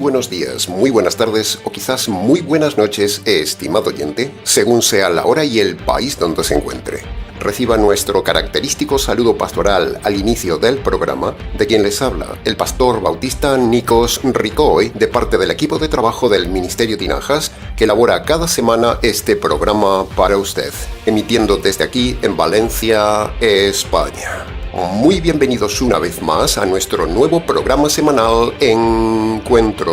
buenos días, muy buenas tardes o quizás muy buenas noches, estimado oyente, según sea la hora y el país donde se encuentre. Reciba nuestro característico saludo pastoral al inicio del programa, de quien les habla, el pastor bautista Nikos Ricoy, de parte del equipo de trabajo del Ministerio Tinajas, que elabora cada semana este programa para usted, emitiendo desde aquí en Valencia, España. Muy bienvenidos una vez más a nuestro nuevo programa semanal Encuentros.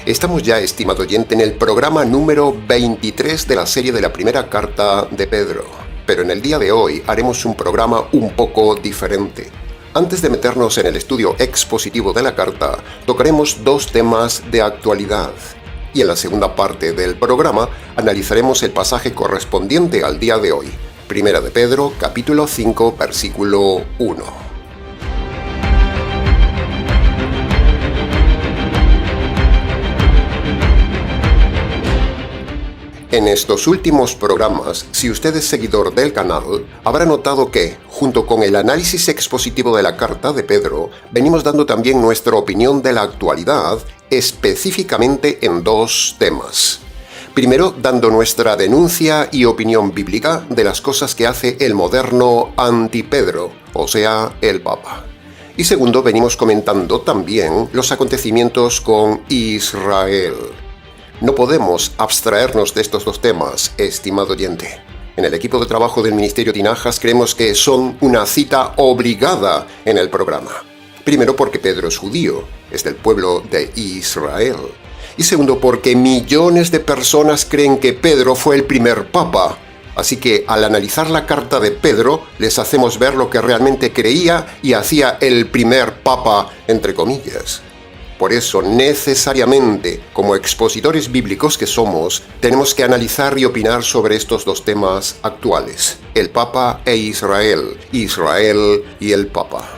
Estamos ya, estimado oyente, en el programa número 23 de la serie de la primera carta de Pedro. Pero en el día de hoy haremos un programa un poco diferente. Antes de meternos en el estudio expositivo de la carta, tocaremos dos temas de actualidad. Y en la segunda parte del programa analizaremos el pasaje correspondiente al día de hoy. Primera de Pedro, capítulo 5, versículo 1. En estos últimos programas, si usted es seguidor del canal, habrá notado que, junto con el análisis expositivo de la carta de Pedro, venimos dando también nuestra opinión de la actualidad, específicamente en dos temas. Primero, dando nuestra denuncia y opinión bíblica de las cosas que hace el moderno anti-Pedro, o sea, el Papa. Y segundo, venimos comentando también los acontecimientos con Israel. No podemos abstraernos de estos dos temas, estimado oyente. En el equipo de trabajo del Ministerio Tinajas creemos que son una cita obligada en el programa. Primero porque Pedro es judío, es del pueblo de Israel. Y segundo porque millones de personas creen que Pedro fue el primer papa. Así que al analizar la carta de Pedro, les hacemos ver lo que realmente creía y hacía el primer papa, entre comillas. Por eso, necesariamente, como expositores bíblicos que somos, tenemos que analizar y opinar sobre estos dos temas actuales, el Papa e Israel, Israel y el Papa.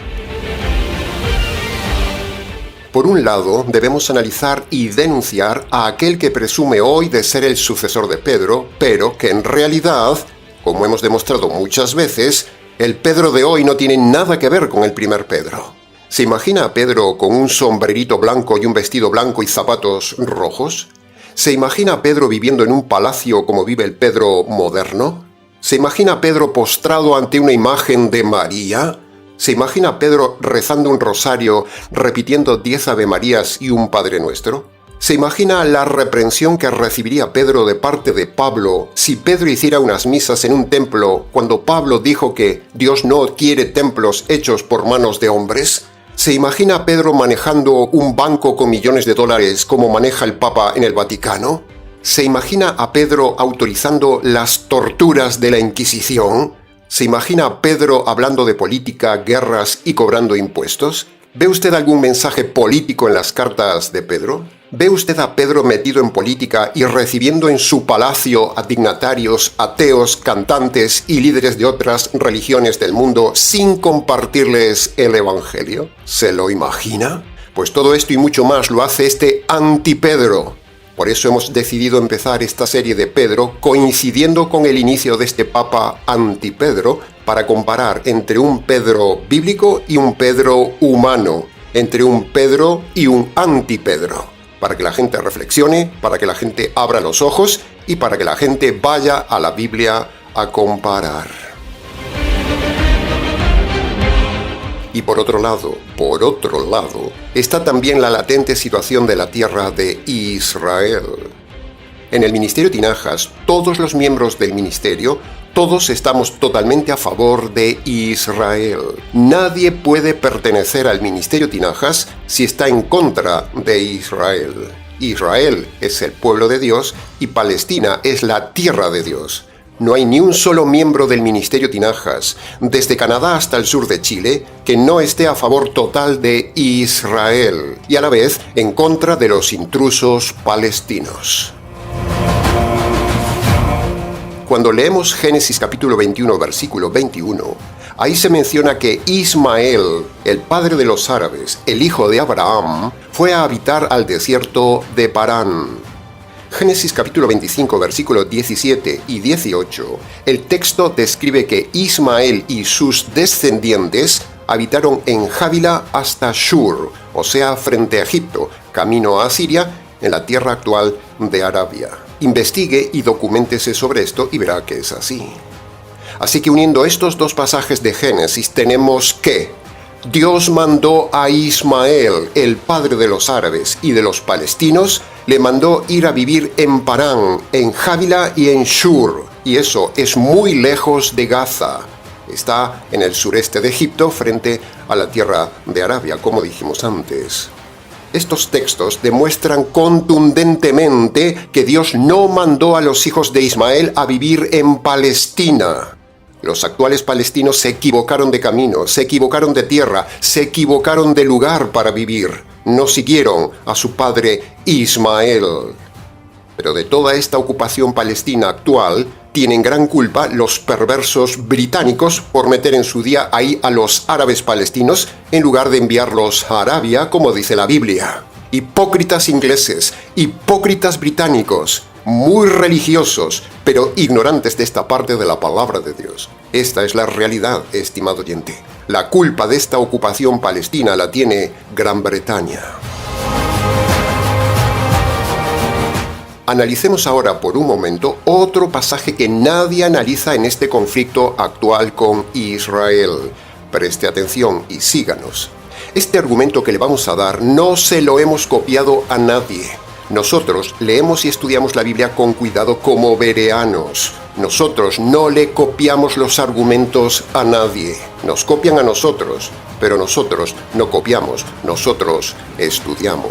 Por un lado, debemos analizar y denunciar a aquel que presume hoy de ser el sucesor de Pedro, pero que en realidad, como hemos demostrado muchas veces, el Pedro de hoy no tiene nada que ver con el primer Pedro. ¿Se imagina a Pedro con un sombrerito blanco y un vestido blanco y zapatos rojos? ¿Se imagina a Pedro viviendo en un palacio como vive el Pedro moderno? ¿Se imagina a Pedro postrado ante una imagen de María? ¿Se imagina a Pedro rezando un rosario, repitiendo 10 Avemarías y un Padre Nuestro? ¿Se imagina la reprensión que recibiría Pedro de parte de Pablo si Pedro hiciera unas misas en un templo cuando Pablo dijo que Dios no quiere templos hechos por manos de hombres? ¿Se imagina a Pedro manejando un banco con millones de dólares como maneja el Papa en el Vaticano? ¿Se imagina a Pedro autorizando las torturas de la Inquisición? ¿Se imagina a Pedro hablando de política, guerras y cobrando impuestos? ¿Ve usted algún mensaje político en las cartas de Pedro? ¿Ve usted a Pedro metido en política y recibiendo en su palacio a dignatarios, ateos, cantantes y líderes de otras religiones del mundo sin compartirles el Evangelio? ¿Se lo imagina? Pues todo esto y mucho más lo hace este anti-Pedro. Por eso hemos decidido empezar esta serie de Pedro coincidiendo con el inicio de este Papa anti-Pedro para comparar entre un Pedro bíblico y un Pedro humano, entre un Pedro y un anti-Pedro. Para que la gente reflexione, para que la gente abra los ojos y para que la gente vaya a la Biblia a comparar. Y por otro lado, está también la latente situación de la tierra de Israel. En el Ministerio Tinajas, todos los miembros del ministerio, todos estamos totalmente a favor de Israel. Nadie puede pertenecer al Ministerio Tinajas si está en contra de Israel. Israel es el pueblo de Dios y Palestina es la tierra de Dios. No hay ni un solo miembro del Ministerio Tinajas, desde Canadá hasta el sur de Chile, que no esté a favor total de Israel y a la vez en contra de los intrusos palestinos. Cuando leemos Génesis capítulo 21, versículo 21, ahí se menciona que Ismael, el padre de los árabes, el hijo de Abraham, fue a habitar al desierto de Parán. Génesis capítulo 25, versículos 17 y 18, el texto describe que Ismael y sus descendientes habitaron en Javila hasta Shur, o sea, frente a Egipto, camino a Siria, en la tierra actual de Arabia. Investigue y documéntese sobre esto y verá que es así. Así que uniendo estos dos pasajes de Génesis tenemos que Dios mandó a Ismael, el padre de los árabes y de los palestinos, le mandó ir a vivir en Parán, en Javila y en Shur, y eso es muy lejos de Gaza. Está en el sureste de Egipto frente a la tierra de Arabia, como dijimos antes. Estos textos demuestran contundentemente que Dios no mandó a los hijos de Ismael a vivir en Palestina. Los actuales palestinos se equivocaron de camino, se equivocaron de tierra, se equivocaron de lugar para vivir. No siguieron a su padre Ismael. Pero de toda esta ocupación palestina actual, tienen gran culpa los perversos británicos por meter en su día ahí a los árabes palestinos en lugar de enviarlos a Arabia, como dice la Biblia. Hipócritas ingleses, hipócritas británicos, muy religiosos, pero ignorantes de esta parte de la palabra de Dios. Esta es la realidad, estimado oyente. La culpa de esta ocupación palestina la tiene Gran Bretaña. Analicemos ahora por un momento otro pasaje que nadie analiza en este conflicto actual con Israel. Preste atención y síganos. Este argumento que le vamos a dar no se lo hemos copiado a nadie. Nosotros leemos y estudiamos la Biblia con cuidado como bereanos. Nosotros no le copiamos los argumentos a nadie. Nos copian a nosotros, pero nosotros no copiamos, nosotros estudiamos.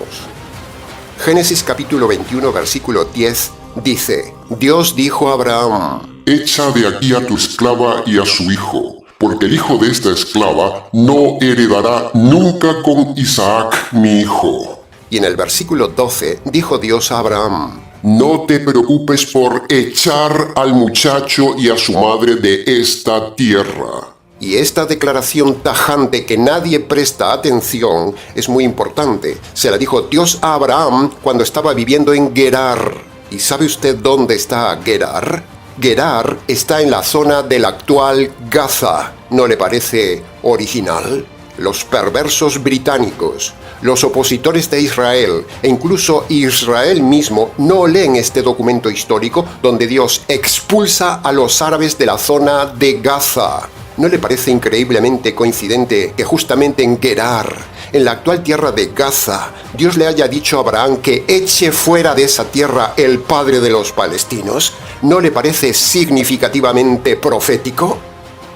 Génesis capítulo 21, versículo 10 dice: Dios dijo a Abraham: Echa de aquí a tu esclava y a su hijo, porque el hijo de esta esclava no heredará nunca con Isaac mi hijo. Y en el versículo 12 dijo Dios a Abraham: No te preocupes por echar al muchacho y a su madre de esta tierra. Y esta declaración tajante que nadie presta atención es muy importante. Se la dijo Dios a Abraham cuando estaba viviendo en Gerar. ¿Y sabe usted dónde está Gerar? Gerar está en la zona del actual Gaza. ¿No le parece original? Los perversos británicos, los opositores de Israel e incluso Israel mismo no leen este documento histórico donde Dios expulsa a los árabes de la zona de Gaza. ¿No le parece increíblemente coincidente que justamente en Gerar, en la actual tierra de Gaza, Dios le haya dicho a Abraham que eche fuera de esa tierra el padre de los palestinos? ¿No le parece significativamente profético?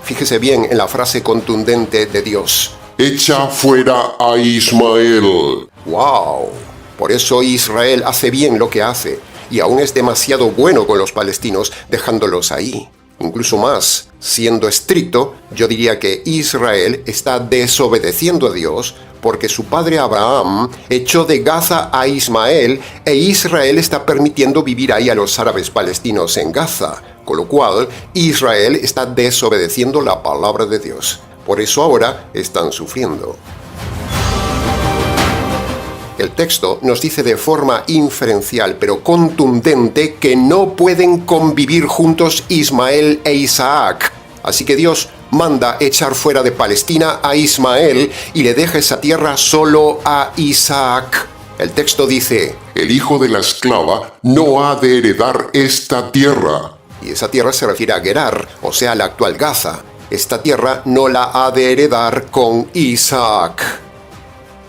Fíjese bien en la frase contundente de Dios: Echa fuera a Ismael. ¡Wow! Por eso Israel hace bien lo que hace, y aún es demasiado bueno con los palestinos dejándolos ahí. Incluso más, siendo estricto, yo diría que Israel está desobedeciendo a Dios porque su padre Abraham echó de Gaza a Ismael e Israel está permitiendo vivir ahí a los árabes palestinos en Gaza, con lo cual Israel está desobedeciendo la palabra de Dios. Por eso ahora están sufriendo. El texto nos dice de forma inferencial pero contundente que no pueden convivir juntos Ismael e Isaac. Así que Dios manda echar fuera de Palestina a Ismael y le deja esa tierra solo a Isaac. El texto dice: El hijo de la esclava no ha de heredar esta tierra. Y esa tierra se refiere a Gerar, o sea, la actual Gaza. Esta tierra no la ha de heredar con Isaac.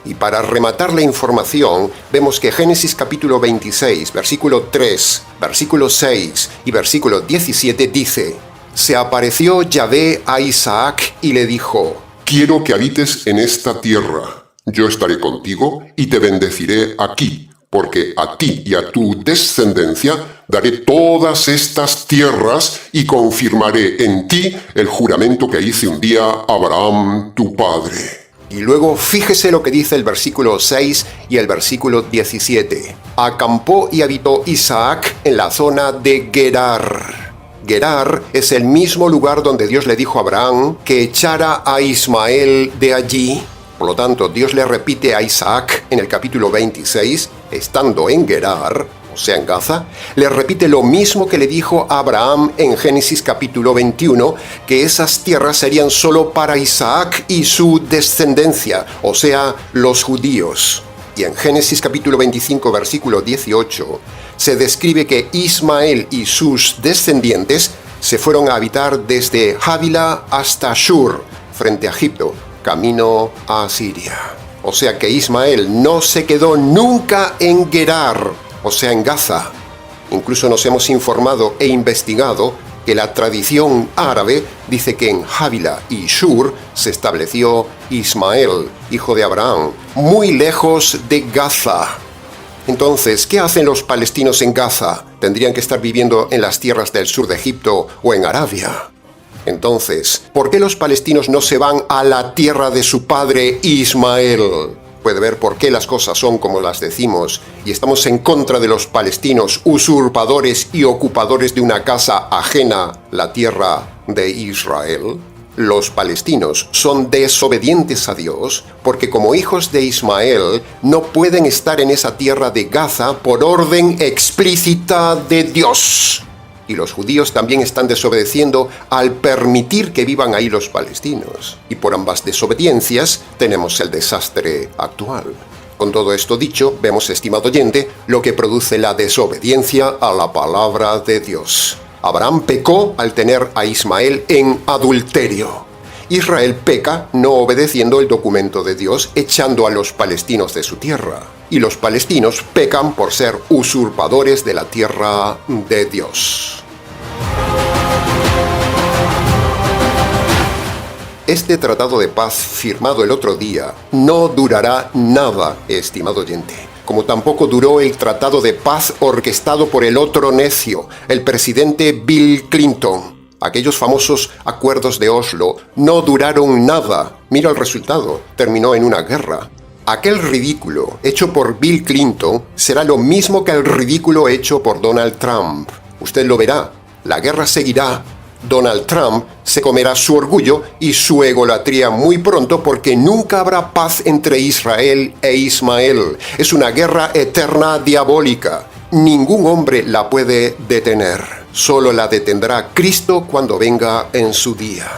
Y para rematar la información, vemos que Génesis capítulo 26, versículo 3, versículo 6 y versículo 17 dice: Se apareció Yahvé a Isaac y le dijo: Quiero que habites en esta tierra. Yo estaré contigo y te bendeciré aquí, porque a ti y a tu descendencia daré todas estas tierras y confirmaré en ti el juramento que hice un día a Abraham tu padre. Y luego fíjese lo que dice el versículo 6 y el versículo 17. Acampó y habitó Isaac en la zona de Gerar. Gerar es el mismo lugar donde Dios le dijo a Abraham que echara a Ismael de allí. Por lo tanto, Dios le repite a Isaac en el capítulo 26, estando en Gerar, o sea en Gaza, le repite lo mismo que le dijo a Abraham en Génesis capítulo 21, que esas tierras serían solo para Isaac y su descendencia, o sea, los judíos. Y en Génesis capítulo 25, versículo 18, se describe que Ismael y sus descendientes se fueron a habitar desde Havila hasta Shur, frente a Egipto, camino a Siria. O sea que Ismael no se quedó nunca en Gerar, o sea en Gaza. Incluso nos hemos informado e investigado que la tradición árabe dice que en Havila y Shur se estableció Ismael, hijo de Abraham, muy lejos de Gaza. Entonces, ¿qué hacen los palestinos en Gaza? ¿Tendrían que estar viviendo en las tierras del sur de Egipto o en Arabia? Entonces, ¿por qué los palestinos no se van a la tierra de su padre Ismael? Puede ver por qué las cosas son como las decimos y estamos en contra de los palestinos usurpadores y ocupadores de una casa ajena, la tierra de Israel. Los palestinos son desobedientes a Dios porque como hijos de Ismael no pueden estar en esa tierra de Gaza por orden explícita de Dios. Y los judíos también están desobedeciendo al permitir que vivan ahí los palestinos. Y por ambas desobediencias tenemos el desastre actual. Con todo esto dicho, vemos, estimado oyente, lo que produce la desobediencia a la palabra de Dios. Abraham pecó al tener a Ismael en adulterio. Israel peca no obedeciendo el documento de Dios, echando a los palestinos de su tierra. Y los palestinos pecan por ser usurpadores de la tierra de Dios. Este tratado de paz firmado el otro día no durará nada, estimado oyente. Como tampoco duró el tratado de paz orquestado por el otro necio, el presidente Bill Clinton. Aquellos famosos acuerdos de Oslo no duraron nada. Mira el resultado, terminó en una guerra. Aquel ridículo hecho por Bill Clinton será lo mismo que el ridículo hecho por Donald Trump. Usted lo verá, la guerra seguirá. Donald Trump se comerá su orgullo y su egolatría muy pronto porque nunca habrá paz entre Israel e Ismael. Es una guerra eterna diabólica. Ningún hombre la puede detener. Solo la detendrá Cristo cuando venga en su día.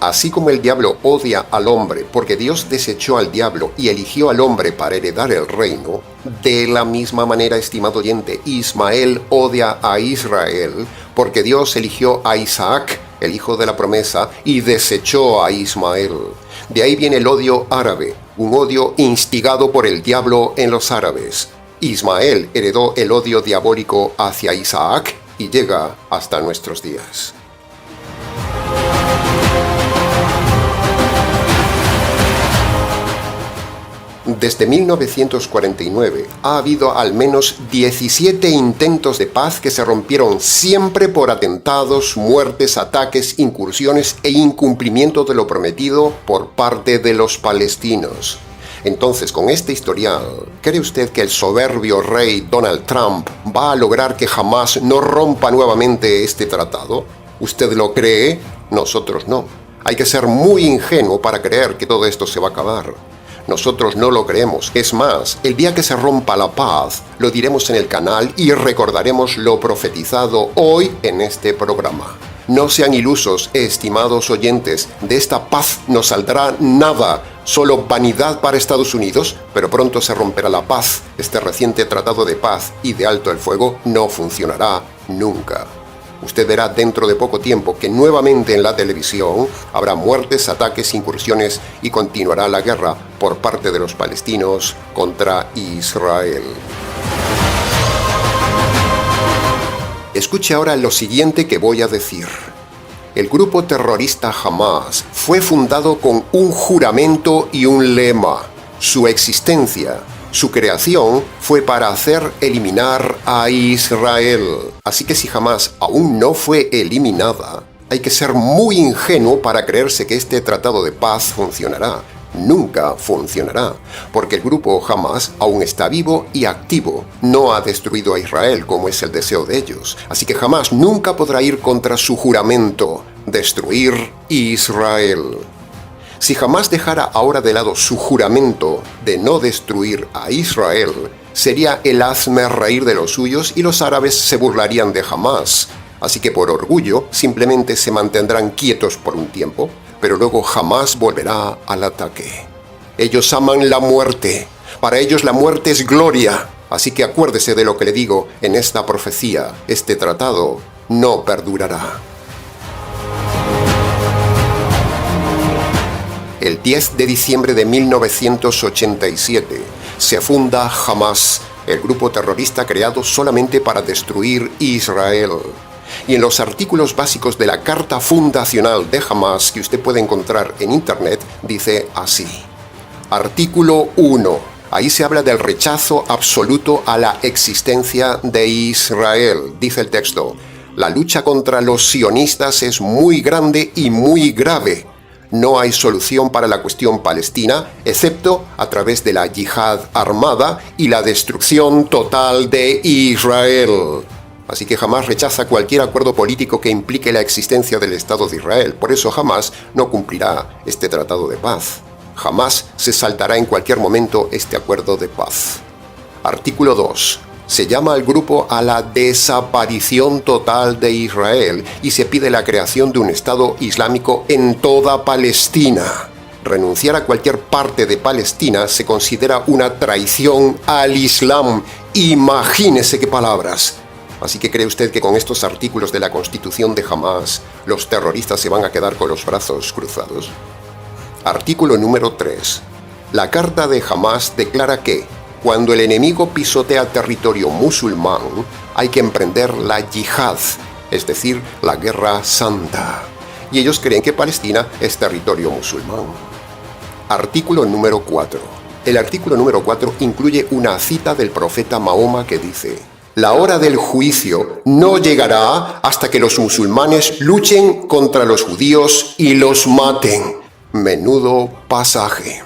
Así como el diablo odia al hombre porque Dios desechó al diablo y eligió al hombre para heredar el reino, de la misma manera, estimado oyente, Ismael odia a Israel porque Dios eligió a Isaac, el hijo de la promesa, y desechó a Ismael. De ahí viene el odio árabe, un odio instigado por el diablo en los árabes. Ismael heredó el odio diabólico hacia Isaac y llega hasta nuestros días. Desde 1949 ha habido al menos 17 intentos de paz que se rompieron siempre por atentados, muertes, ataques, incursiones e incumplimiento de lo prometido por parte de los palestinos. Entonces, con este historial, ¿cree usted que el soberbio rey Donald Trump va a lograr que jamás no rompa nuevamente este tratado? ¿Usted lo cree? Nosotros no. Hay que ser muy ingenuo para creer que todo esto se va a acabar. Nosotros no lo creemos. Es más, el día que se rompa la paz, lo diremos en el canal y recordaremos lo profetizado hoy en este programa. No sean ilusos, estimados oyentes, de esta paz no saldrá nada, solo vanidad para Estados Unidos, pero pronto se romperá la paz. Este reciente tratado de paz y de alto el fuego no funcionará nunca. Usted verá dentro de poco tiempo que nuevamente en la televisión habrá muertes, ataques, incursiones y continuará la guerra por parte de los palestinos contra Israel. Escuche ahora lo siguiente que voy a decir. El grupo terrorista Hamas fue fundado con un juramento y un lema. Su existencia, su creación fue para hacer eliminar a Israel. Así que si Hamas aún no fue eliminada, hay que ser muy ingenuo para creerse que este tratado de paz funcionará. Nunca funcionará, porque el grupo Hamas aún está vivo y activo. No ha destruido a Israel como es el deseo de ellos. Así que Hamas nunca podrá ir contra su juramento, destruir Israel. Si Hamás dejara ahora de lado su juramento de no destruir a Israel, sería el hazmerreír de los suyos y los árabes se burlarían de Hamás. Así que por orgullo simplemente se mantendrán quietos por un tiempo, pero luego Hamás volverá al ataque. Ellos aman la muerte. Para ellos la muerte es gloria. Así que acuérdese de lo que le digo en esta profecía. Este tratado no perdurará. El 10 de diciembre de 1987 se funda Hamás, el grupo terrorista creado solamente para destruir Israel. Y en los artículos básicos de la carta fundacional de Hamás que usted puede encontrar en internet, dice así. Artículo 1. Ahí se habla del rechazo absoluto a la existencia de Israel. Dice el texto, la lucha contra los sionistas es muy grande y muy grave. No hay solución para la cuestión palestina, excepto a través de la yihad armada y la destrucción total de Israel. Así que Hamás rechaza cualquier acuerdo político que implique la existencia del Estado de Israel. Por eso Hamás no cumplirá este tratado de paz. Hamás se saltará en cualquier momento este acuerdo de paz. Artículo 2. Se llama al grupo a la desaparición total de Israel y se pide la creación de un Estado islámico en toda Palestina. Renunciar a cualquier parte de Palestina se considera una traición al Islam. Imagínese qué palabras. Así que ¿cree usted que con estos artículos de la Constitución de Hamás los terroristas se van a quedar con los brazos cruzados? Artículo número 3. La Carta de Hamás declara que cuando el enemigo pisotea territorio musulmán, hay que emprender la yihad, es decir, la guerra santa. Y ellos creen que Palestina es territorio musulmán. Artículo número 4. El artículo número 4 incluye una cita del profeta Mahoma que dice: la hora del juicio no llegará hasta que los musulmanes luchen contra los judíos y los maten. Menudo pasaje.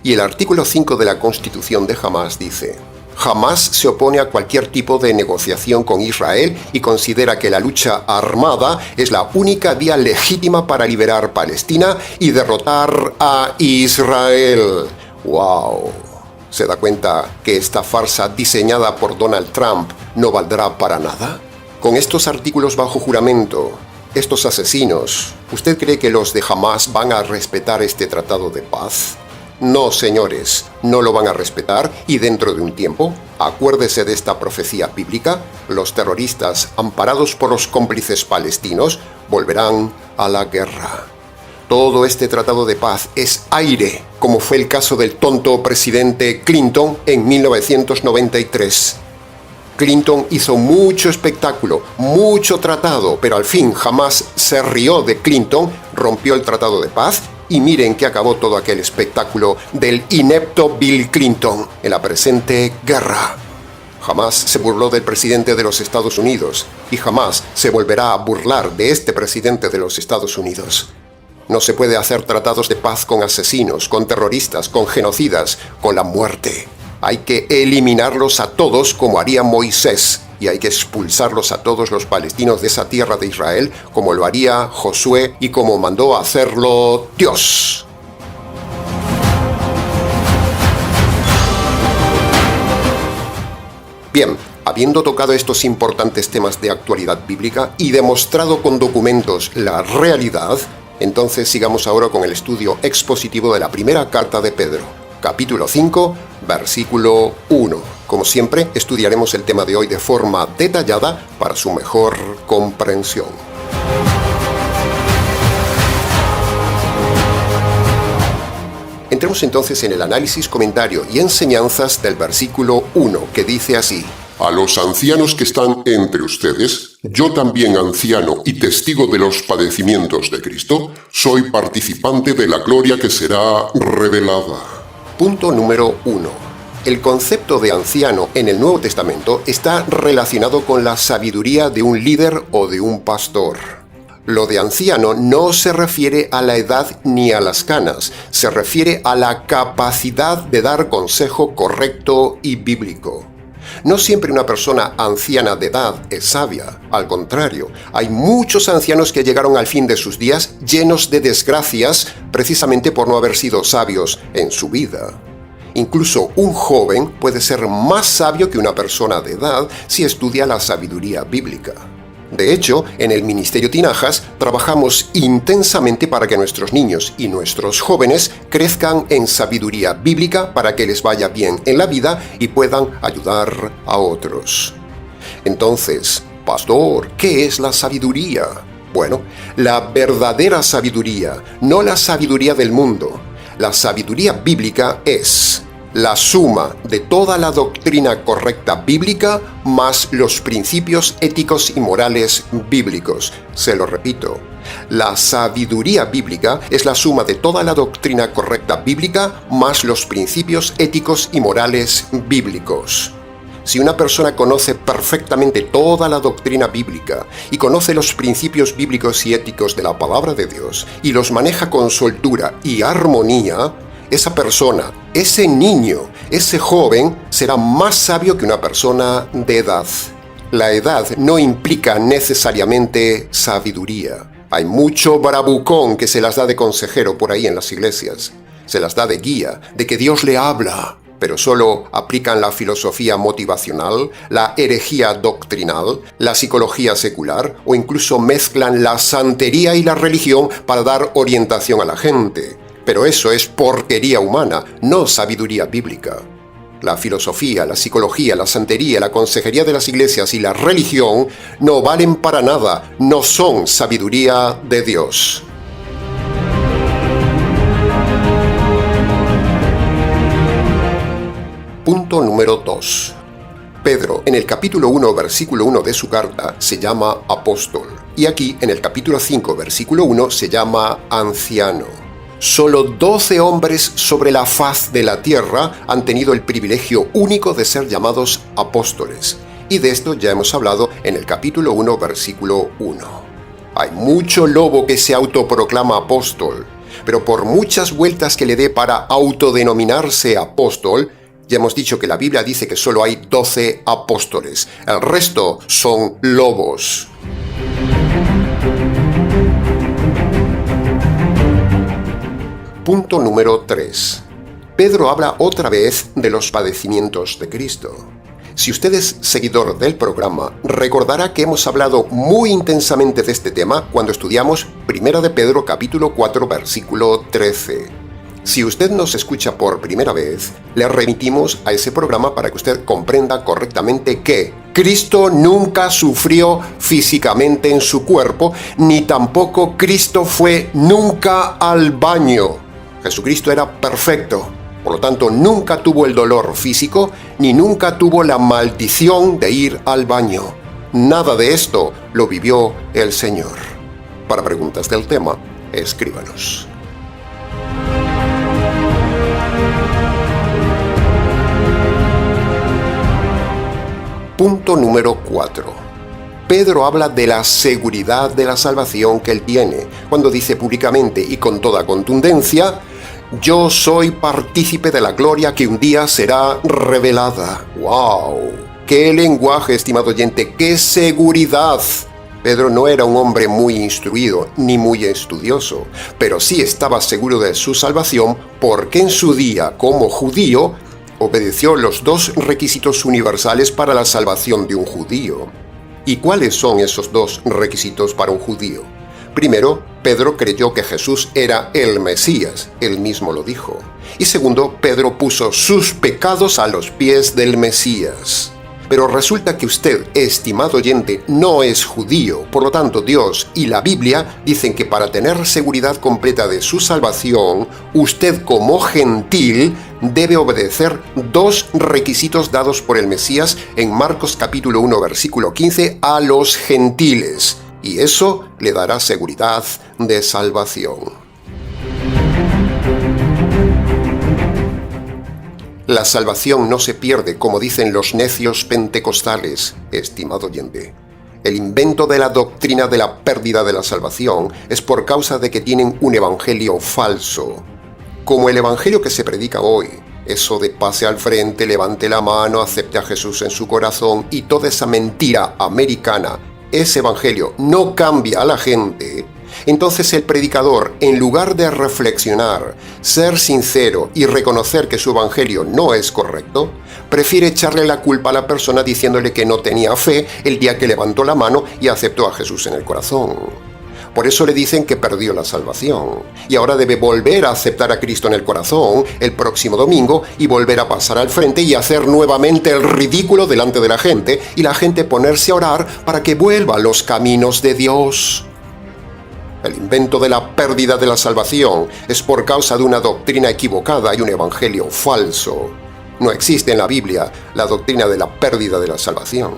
Y el artículo 5 de la Constitución de Hamás dice: Hamás se opone a cualquier tipo de negociación con Israel y considera que la lucha armada es la única vía legítima para liberar Palestina y derrotar a Israel. ¡Wow! ¿Se da cuenta que esta farsa diseñada por Donald Trump no valdrá para nada? Con estos artículos bajo juramento, estos asesinos, ¿usted cree que los de Hamás van a respetar este tratado de paz? No, señores, no lo van a respetar y dentro de un tiempo, acuérdese de esta profecía bíblica, los terroristas, amparados por los cómplices palestinos, volverán a la guerra. Todo este tratado de paz es aire, como fue el caso del tonto presidente Clinton en 1993. Clinton hizo mucho espectáculo, mucho tratado, pero al fin jamás se rió de Clinton, rompió el tratado de paz y miren que acabó todo aquel espectáculo del inepto Bill Clinton en la presente guerra. Jamás se burló del presidente de los Estados Unidos y jamás se volverá a burlar de este presidente de los Estados Unidos. No se puede hacer tratados de paz con asesinos, con terroristas, con genocidas, con la muerte. Hay que eliminarlos a todos como haría Moisés y hay que expulsarlos a todos los palestinos de esa tierra de Israel como lo haría Josué y como mandó a hacerlo Dios. Bien, habiendo tocado estos importantes temas de actualidad bíblica y demostrado con documentos la realidad, entonces sigamos ahora con el estudio expositivo de la primera carta de Pedro, capítulo 5, versículo 1. Como siempre, estudiaremos el tema de hoy de forma detallada para su mejor comprensión. Entremos entonces en el análisis, comentario y enseñanzas del versículo 1, que dice así: A los ancianos que están entre ustedes, yo también anciano y testigo de los padecimientos de Cristo, soy participante de la gloria que será revelada. Punto número 1. El concepto de anciano en el Nuevo Testamento está relacionado con la sabiduría de un líder o de un pastor. Lo de anciano no se refiere a la edad ni a las canas, se refiere a la capacidad de dar consejo correcto y bíblico. No siempre una persona anciana de edad es sabia. Al contrario, hay muchos ancianos que llegaron al fin de sus días llenos de desgracias precisamente por no haber sido sabios en su vida. Incluso un joven puede ser más sabio que una persona de edad si estudia la sabiduría bíblica. De hecho, en el Ministerio Tinajas trabajamos intensamente para que nuestros niños y nuestros jóvenes crezcan en sabiduría bíblica para que les vaya bien en la vida y puedan ayudar a otros. Entonces, pastor, ¿qué es la sabiduría? Bueno, la verdadera sabiduría, no la sabiduría del mundo. La sabiduría bíblica es la suma de toda la doctrina correcta bíblica más los principios éticos y morales bíblicos. Se lo repito, la sabiduría bíblica es la suma de toda la doctrina correcta bíblica más los principios éticos y morales bíblicos. Si una persona conoce perfectamente toda la doctrina bíblica y conoce los principios bíblicos y éticos de la palabra de Dios y los maneja con soltura y armonía, esa persona, ese niño, ese joven será más sabio que una persona de edad. La edad no implica necesariamente sabiduría. Hay mucho bravucón que se las da de consejero por ahí en las iglesias. Se las da de guía, de que Dios le habla, pero solo aplican la filosofía motivacional, la herejía doctrinal, la psicología secular o incluso mezclan la santería y la religión para dar orientación a la gente. Pero eso es porquería humana, no sabiduría bíblica. La filosofía, la psicología, la santería, la consejería de las iglesias y la religión no valen para nada, no son sabiduría de Dios. Punto número 2. Pedro, en el capítulo 1, versículo 1 de su carta, se llama apóstol. Y aquí, en el capítulo 5, versículo 1, se llama anciano. Solo 12 hombres sobre la faz de la tierra han tenido el privilegio único de ser llamados apóstoles. Y de esto ya hemos hablado en el capítulo 1, versículo 1. Hay mucho lobo que se autoproclama apóstol, pero por muchas vueltas que le dé para autodenominarse apóstol, ya hemos dicho que la Biblia dice que solo hay 12 apóstoles. El resto son lobos. Punto número 3. Pedro habla otra vez de los padecimientos de Cristo. Si usted es seguidor del programa, recordará que hemos hablado muy intensamente de este tema cuando estudiamos 1 de Pedro capítulo 4 versículo 13. Si usted nos escucha por primera vez, le remitimos a ese programa para que usted comprenda correctamente que Cristo nunca sufrió físicamente en su cuerpo, ni tampoco Cristo fue nunca al baño. Jesucristo era perfecto, por lo tanto nunca tuvo el dolor físico, ni nunca tuvo la maldición de ir al baño. Nada de esto lo vivió el Señor. Para preguntas del tema, escríbanos. Punto número 4. Pedro habla de la seguridad de la salvación que él tiene, cuando dice públicamente y con toda contundencia: yo soy partícipe de la gloria que un día será revelada. ¡Wow! ¡Qué lenguaje, estimado oyente! ¡Qué seguridad! Pedro no era un hombre muy instruido ni muy estudioso, pero sí estaba seguro de su salvación porque en su día, como judío, obedeció los 2 requisitos universales para la salvación de un judío. ¿Y cuáles son esos 2 requisitos para un judío? Primero, Pedro creyó que Jesús era el Mesías, él mismo lo dijo. Y segundo, Pedro puso sus pecados a los pies del Mesías. Pero resulta que usted, estimado oyente, no es judío. Por lo tanto, Dios y la Biblia dicen que para tener seguridad completa de su salvación, usted como gentil debe obedecer 2 requisitos dados por el Mesías en Marcos capítulo 1, versículo 15, a los gentiles. Y eso le dará seguridad de salvación. La salvación no se pierde, como dicen los necios pentecostales, estimado oyente. El invento de la doctrina de la pérdida de la salvación es por causa de que tienen un evangelio falso. Como el evangelio que se predica hoy, eso de pase al frente, levante la mano, acepte a Jesús en su corazón y toda esa mentira americana, ese evangelio no cambia a la gente, entonces el predicador, en lugar de reflexionar, ser sincero y reconocer que su evangelio no es correcto, prefiere echarle la culpa a la persona diciéndole que no tenía fe el día que levantó la mano y aceptó a Jesús en el corazón. Por eso le dicen que perdió la salvación y ahora debe volver a aceptar a Cristo en el corazón el próximo domingo y volver a pasar al frente y hacer nuevamente el ridículo delante de la gente y la gente ponerse a orar para que vuelva a los caminos de Dios. El invento de la pérdida de la salvación es por causa de una doctrina equivocada y un evangelio falso. No existe en la Biblia la doctrina de la pérdida de la salvación.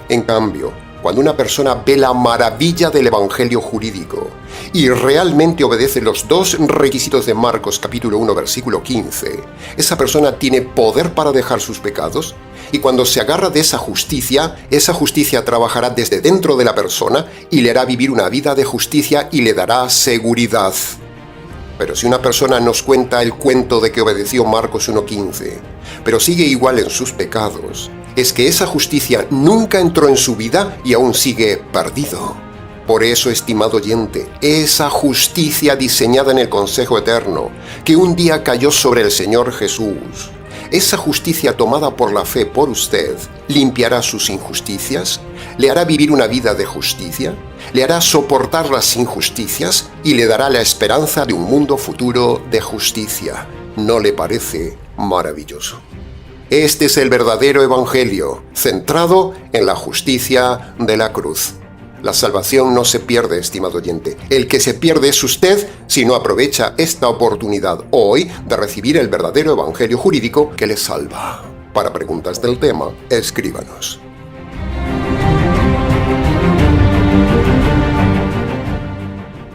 En cambio, cuando una persona ve la maravilla del evangelio jurídico y realmente obedece los dos requisitos de Marcos capítulo 1 versículo 15, esa persona tiene poder para dejar sus pecados y cuando se agarra de esa justicia trabajará desde dentro de la persona y le hará vivir una vida de justicia y le dará seguridad. Pero si una persona nos cuenta el cuento de que obedeció Marcos 1:15, pero sigue igual en sus pecados, es que esa justicia nunca entró en su vida y aún sigue perdido. Por eso, estimado oyente, esa justicia diseñada en el consejo eterno, que un día cayó sobre el Señor Jesús, esa justicia tomada por la fe por usted, limpiará sus injusticias, le hará vivir una vida de justicia, le hará soportar las injusticias y le dará la esperanza de un mundo futuro de justicia. ¿No le parece maravilloso? Este es el verdadero evangelio, centrado en la justicia de la cruz. La salvación no se pierde, estimado oyente. El que se pierde es usted si no aprovecha esta oportunidad hoy de recibir el verdadero evangelio jurídico que le salva. Para preguntas del tema, escríbanos.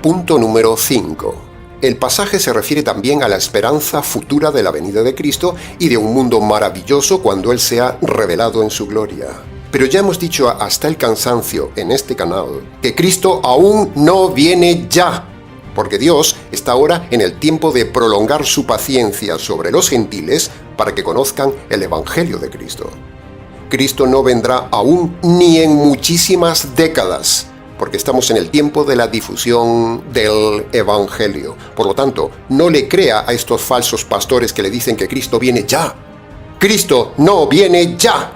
Punto número 5. El pasaje se refiere también a la esperanza futura de la venida de Cristo y de un mundo maravilloso cuando Él sea revelado en su gloria. Pero ya hemos dicho hasta el cansancio en este canal que Cristo aún no viene ya, porque Dios está ahora en el tiempo de prolongar su paciencia sobre los gentiles para que conozcan el Evangelio de Cristo. Cristo no vendrá aún ni en muchísimas décadas, porque estamos en el tiempo de la difusión del Evangelio. Por lo tanto, no le crea a estos falsos pastores que le dicen que Cristo viene ya. ¡Cristo no viene ya!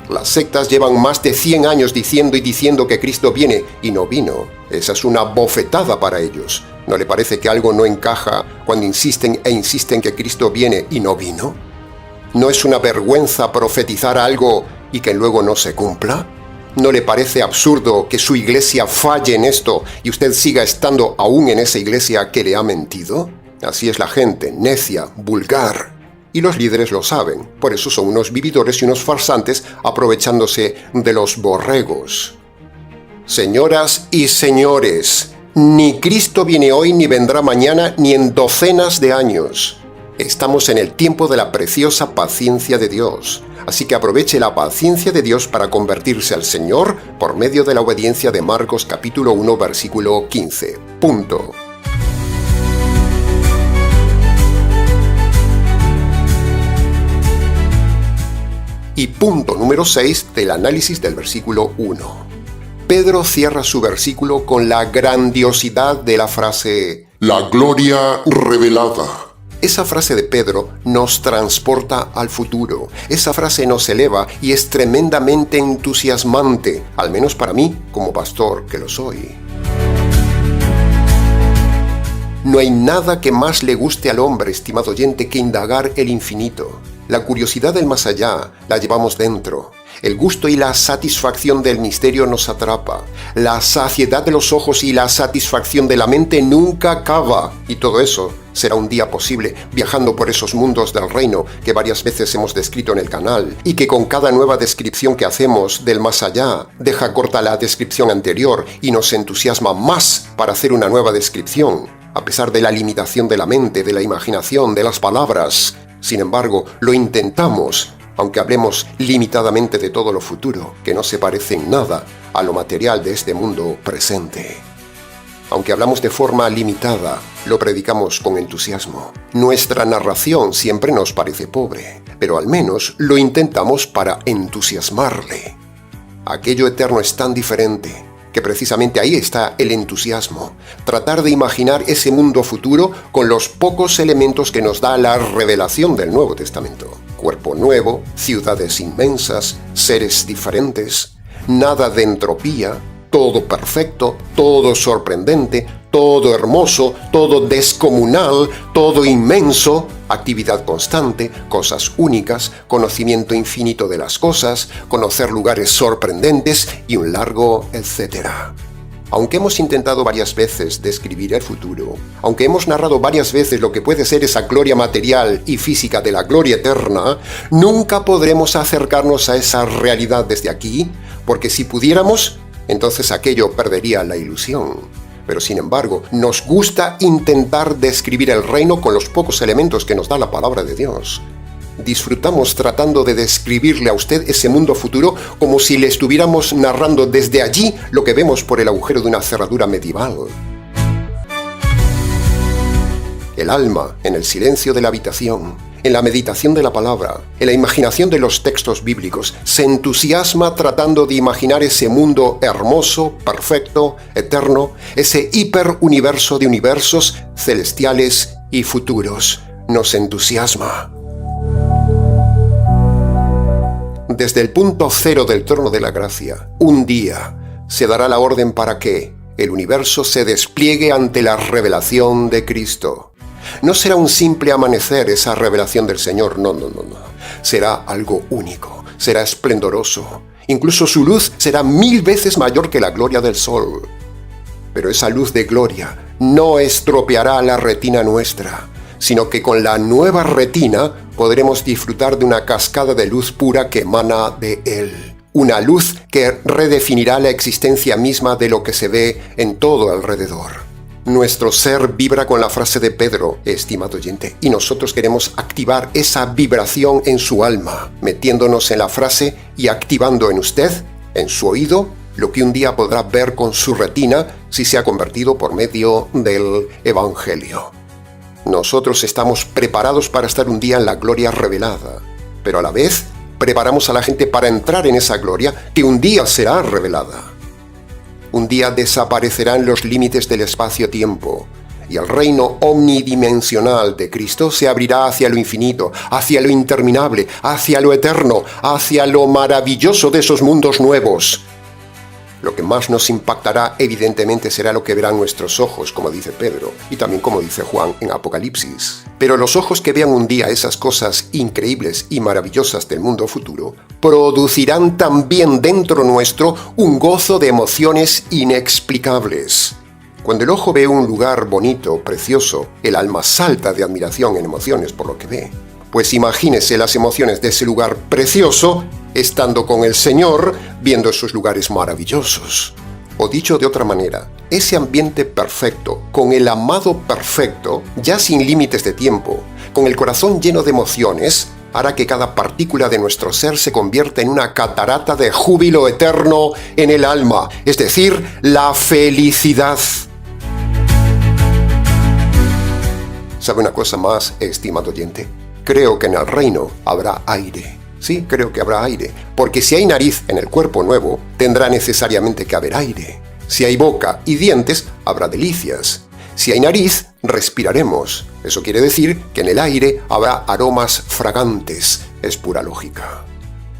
Las sectas llevan más de 100 años diciendo que Cristo viene y no vino. Esa es una bofetada para ellos. ¿No le parece que algo no encaja cuando insisten que Cristo viene y no vino? ¿No es una vergüenza profetizar algo y que luego no se cumpla? ¿No le parece absurdo que su iglesia falle en esto y usted siga estando aún en esa iglesia que le ha mentido? Así es la gente, necia, vulgar. Y los líderes lo saben, por eso son unos vividores y unos farsantes aprovechándose de los borregos. Señoras y señores, ni Cristo viene hoy ni vendrá mañana ni en docenas de años. Estamos en el tiempo de la preciosa paciencia de Dios, así que aproveche la paciencia de Dios para convertirse al Señor por medio de la obediencia de Marcos capítulo 1 versículo 15. Punto. Y punto número 6 del análisis del versículo 1. Pedro cierra su versículo con la grandiosidad de la frase la gloria revelada. Esa frase de Pedro nos transporta al futuro. Esa frase nos eleva y es tremendamente entusiasmante, al menos para mí, como pastor que lo soy. No hay nada que más le guste al hombre, estimado oyente, que indagar el infinito. La curiosidad del más allá la llevamos dentro. El gusto y la satisfacción del misterio nos atrapa. La saciedad de los ojos y la satisfacción de la mente nunca acaba. Y todo eso será un día posible viajando por esos mundos del reino que varias veces hemos descrito en el canal y que con cada nueva descripción que hacemos del más allá deja corta la descripción anterior y nos entusiasma más para hacer una nueva descripción, a pesar de la limitación de la mente, de la imaginación, de las palabras. Sin embargo, lo intentamos, aunque hablemos limitadamente de todo lo futuro, que no se parece en nada a lo material de este mundo presente. Aunque hablamos de forma limitada, lo predicamos con entusiasmo. Nuestra narración siempre nos parece pobre, pero al menos lo intentamos para entusiasmarle. Aquello eterno es tan diferente, que precisamente ahí está el entusiasmo. Tratar de imaginar ese mundo futuro con los pocos elementos que nos da la revelación del Nuevo Testamento. Cuerpo nuevo, ciudades inmensas, seres diferentes, nada de entropía, todo perfecto, todo sorprendente, todo hermoso, todo descomunal, todo inmenso, actividad constante, cosas únicas, conocimiento infinito de las cosas, conocer lugares sorprendentes y un largo etcétera. Aunque hemos intentado varias veces describir el futuro, aunque hemos narrado varias veces lo que puede ser esa gloria material y física de la gloria eterna, nunca podremos acercarnos a esa realidad desde aquí, porque si pudiéramos, entonces aquello perdería la ilusión. Pero sin embargo, nos gusta intentar describir el reino con los pocos elementos que nos da la palabra de Dios. Disfrutamos tratando de describirle a usted ese mundo futuro como si le estuviéramos narrando desde allí lo que vemos por el agujero de una cerradura medieval. El alma, en el silencio de la habitación, en la meditación de la palabra, en la imaginación de los textos bíblicos, se entusiasma tratando de imaginar ese mundo hermoso, perfecto, eterno, ese hiperuniverso de universos celestiales y futuros. Nos entusiasma. Desde el punto cero del trono de la gracia, un día se dará la orden para que el universo se despliegue ante la revelación de Cristo. No será un simple amanecer esa revelación del Señor, no. Será algo único, será esplendoroso. Incluso su luz será 1000 veces mayor que la gloria del sol. Pero esa luz de gloria no estropeará la retina nuestra, sino que con la nueva retina podremos disfrutar de una cascada de luz pura que emana de Él. Una luz que redefinirá la existencia misma de lo que se ve en todo alrededor. Nuestro ser vibra con la frase de Pedro, estimado oyente, y nosotros queremos activar esa vibración en su alma, metiéndonos en la frase y activando en usted, en su oído, lo que un día podrá ver con su retina si se ha convertido por medio del Evangelio. Nosotros estamos preparados para estar un día en la gloria revelada, pero a la vez preparamos a la gente para entrar en esa gloria que un día será revelada. Un día desaparecerán los límites del espacio-tiempo y el reino omnidimensional de Cristo se abrirá hacia lo infinito, hacia lo interminable, hacia lo eterno, hacia lo maravilloso de esos mundos nuevos. Lo que más nos impactará evidentemente será lo que verán nuestros ojos, como dice Pedro, y también como dice Juan en Apocalipsis. Pero los ojos que vean un día esas cosas increíbles y maravillosas del mundo futuro, producirán también dentro nuestro un gozo de emociones inexplicables. Cuando el ojo ve un lugar bonito, precioso, el alma salta de admiración en emociones por lo que ve. Pues imagínese las emociones de ese lugar precioso estando con el Señor, viendo esos lugares maravillosos. O dicho de otra manera, ese ambiente perfecto, con el amado perfecto, ya sin límites de tiempo, con el corazón lleno de emociones, hará que cada partícula de nuestro ser se convierta en una catarata de júbilo eterno en el alma, es decir, la felicidad. ¿Sabe una cosa más, estimado oyente? Creo que en el reino habrá aire. Sí, creo que habrá aire, porque si hay nariz en el cuerpo nuevo, tendrá necesariamente que haber aire. Si hay boca y dientes, habrá delicias. Si hay nariz, respiraremos. Eso quiere decir que en el aire habrá aromas fragantes. Es pura lógica.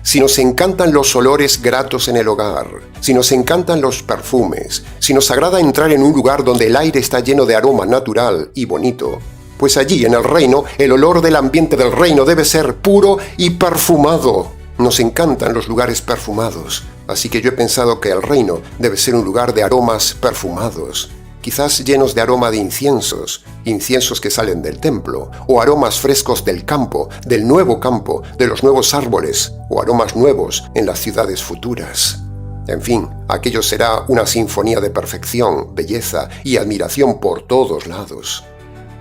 Si nos encantan los olores gratos en el hogar, si nos encantan los perfumes, si nos agrada entrar en un lugar donde el aire está lleno de aroma natural y bonito, pues allí en el reino, el olor del ambiente del reino debe ser puro y perfumado. Nos encantan los lugares perfumados, así que yo he pensado que el reino debe ser un lugar de aromas perfumados, quizás llenos de aroma de inciensos que salen del templo, o aromas frescos del campo, del nuevo campo, de los nuevos árboles, o aromas nuevos en las ciudades futuras. En fin, aquello será una sinfonía de perfección, belleza y admiración por todos lados.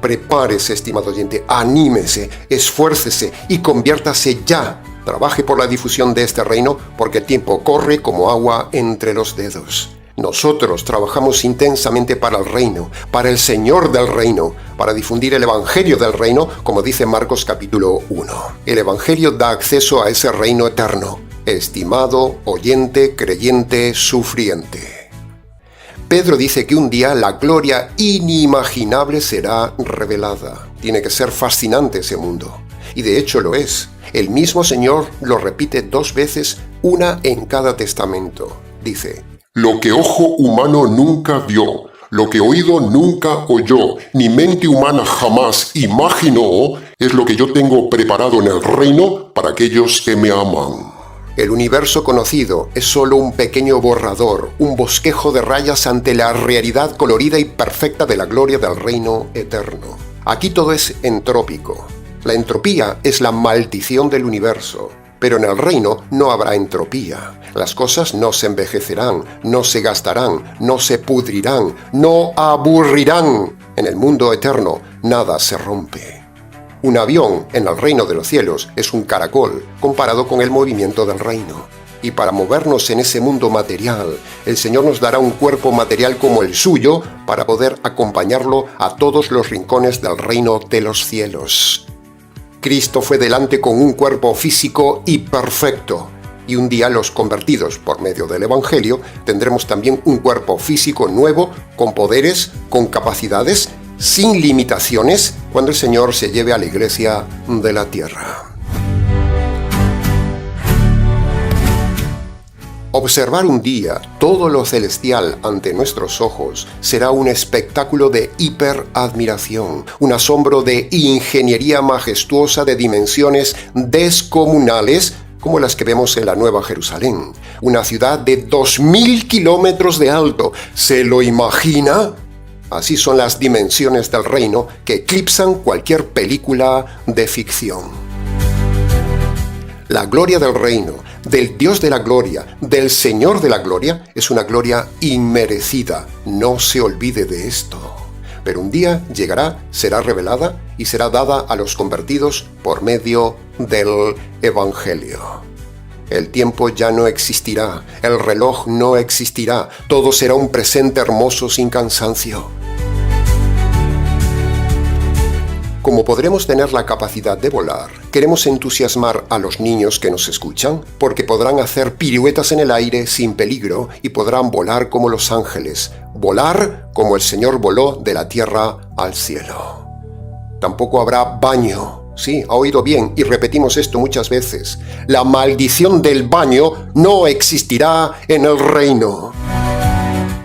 Prepárese, estimado oyente, anímese, esfuércese y conviértase ya. Trabaje por la difusión de este reino porque el tiempo corre como agua entre los dedos. Nosotros trabajamos intensamente para el reino, para el Señor del reino, para difundir el Evangelio del reino, como dice Marcos capítulo 1. El Evangelio da acceso a ese reino eterno, estimado, oyente, creyente, sufriente. Pedro dice que un día la gloria inimaginable será revelada. Tiene que ser fascinante ese mundo. Y de hecho lo es. El mismo Señor lo repite 2 veces, una en cada testamento. Dice: Lo que ojo humano nunca vio, lo que oído nunca oyó, ni mente humana jamás imaginó, es lo que yo tengo preparado en el reino para aquellos que me aman. El universo conocido es solo un pequeño borrador, un bosquejo de rayas ante la realidad colorida y perfecta de la gloria del reino eterno. Aquí todo es entrópico. La entropía es la maldición del universo, pero en el reino no habrá entropía. Las cosas no se envejecerán, no se gastarán, no se pudrirán, no aburrirán. En el mundo eterno nada se rompe. Un avión en el reino de los cielos es un caracol comparado con el movimiento del reino. Y para movernos en ese mundo material, el Señor nos dará un cuerpo material como el suyo para poder acompañarlo a todos los rincones del reino de los cielos. Cristo fue delante con un cuerpo físico y perfecto. Y un día los convertidos por medio del Evangelio tendremos también un cuerpo físico nuevo, con poderes, con capacidades, sin limitaciones, cuando el Señor se lleve a la iglesia de la tierra. Observar un día todo lo celestial ante nuestros ojos será un espectáculo de hiperadmiración, un asombro de ingeniería majestuosa de dimensiones descomunales, como las que vemos en la Nueva Jerusalén, una ciudad de 2000 kilómetros de alto. ¿Se lo imagina? Así son las dimensiones del reino que eclipsan cualquier película de ficción. La gloria del reino, del Dios de la gloria, del Señor de la gloria, es una gloria inmerecida. No se olvide de esto. Pero un día llegará, será revelada y será dada a los convertidos por medio del Evangelio. El tiempo ya no existirá, el reloj no existirá, todo será un presente hermoso sin cansancio. Como podremos tener la capacidad de volar, queremos entusiasmar a los niños que nos escuchan, porque podrán hacer piruetas en el aire sin peligro y podrán volar como los ángeles, volar como el Señor voló de la tierra al cielo. Tampoco habrá baño. Sí, ha oído bien y repetimos esto muchas veces. La maldición del baño no existirá en el reino.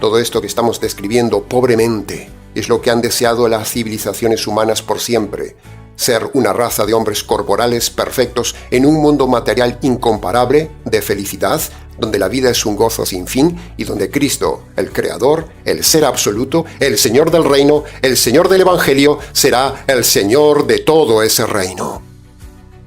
Todo esto que estamos describiendo pobremente es lo que han deseado las civilizaciones humanas por siempre. Ser una raza de hombres corporales perfectos en un mundo material incomparable de felicidad, donde la vida es un gozo sin fin y donde Cristo, el Creador, el Ser absoluto, el Señor del reino, el Señor del Evangelio, será el Señor de todo ese reino.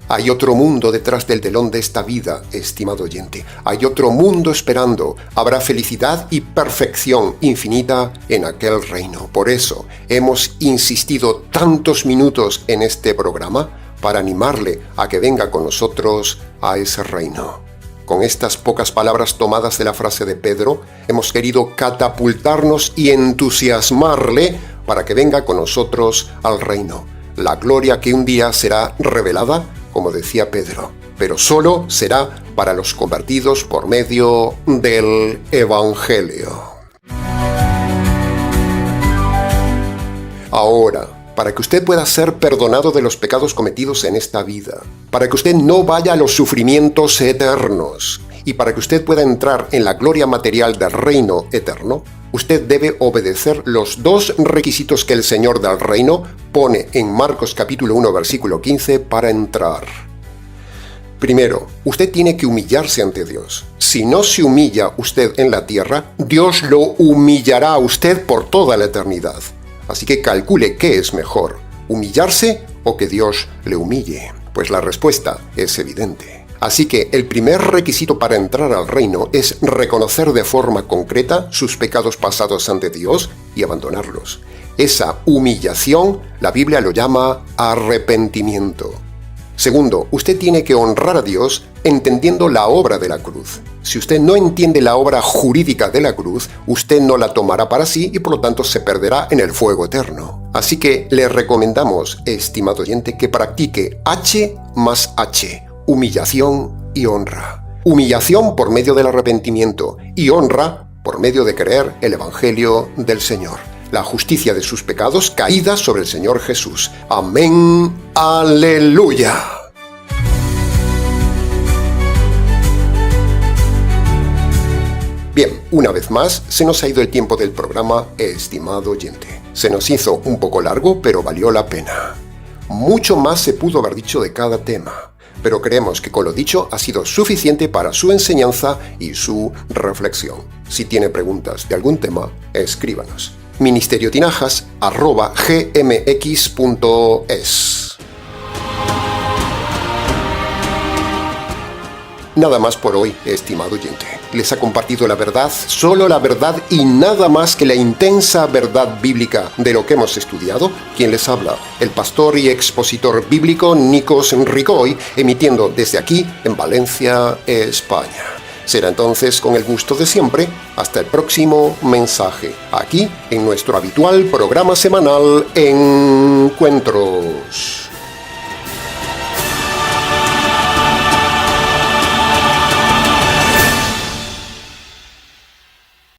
Hay otro mundo detrás del telón de esta vida, estimado oyente. Hay otro mundo esperando. Habrá felicidad y perfección infinita en aquel reino. Por eso hemos insistido tantos minutos en este programa para animarle a que venga con nosotros a ese reino. Con estas pocas palabras tomadas de la frase de Pedro, hemos querido catapultarnos y entusiasmarle para que venga con nosotros al reino. La gloria que un día será revelada, como decía Pedro, pero solo será para los convertidos por medio del Evangelio. Ahora, para que usted pueda ser perdonado de los pecados cometidos en esta vida, para que usted no vaya a los sufrimientos eternos y para que usted pueda entrar en la gloria material del reino eterno, usted debe obedecer los 2 requisitos que el Señor del reino pone en Marcos capítulo 1 versículo 15 para entrar. Primero, usted tiene que humillarse ante Dios. Si no se humilla usted en la tierra, Dios lo humillará a usted por toda la eternidad. Así que calcule qué es mejor, humillarse o que Dios le humille. Pues la respuesta es evidente. Así que el primer requisito para entrar al reino es reconocer de forma concreta sus pecados pasados ante Dios y abandonarlos. Esa humillación, la Biblia lo llama arrepentimiento. Segundo, usted tiene que honrar a Dios entendiendo la obra de la cruz. Si usted no entiende la obra jurídica de la cruz, usted no la tomará para sí y por lo tanto se perderá en el fuego eterno. Así que le recomendamos, estimado oyente, que practique H más H, humillación y honra. Humillación por medio del arrepentimiento y honra por medio de creer el Evangelio del Señor. La justicia de sus pecados caída sobre el Señor Jesús. Amén. Aleluya. Bien, una vez más, se nos ha ido el tiempo del programa, estimado oyente. Se nos hizo un poco largo, pero valió la pena. Mucho más se pudo haber dicho de cada tema, pero creemos que con lo dicho ha sido suficiente para su enseñanza y su reflexión. Si tiene preguntas de algún tema, escríbanos. ministeriotinajas@gmx.es. Nada más por hoy, estimado oyente. Les ha compartido la verdad, solo la verdad y nada más que la intensa verdad bíblica de lo que hemos estudiado. Quien les habla, el pastor y expositor bíblico Nikos Ricoy, emitiendo desde aquí en Valencia, España. Será entonces con el gusto de siempre, hasta el próximo mensaje, aquí en nuestro habitual programa semanal Encuentros.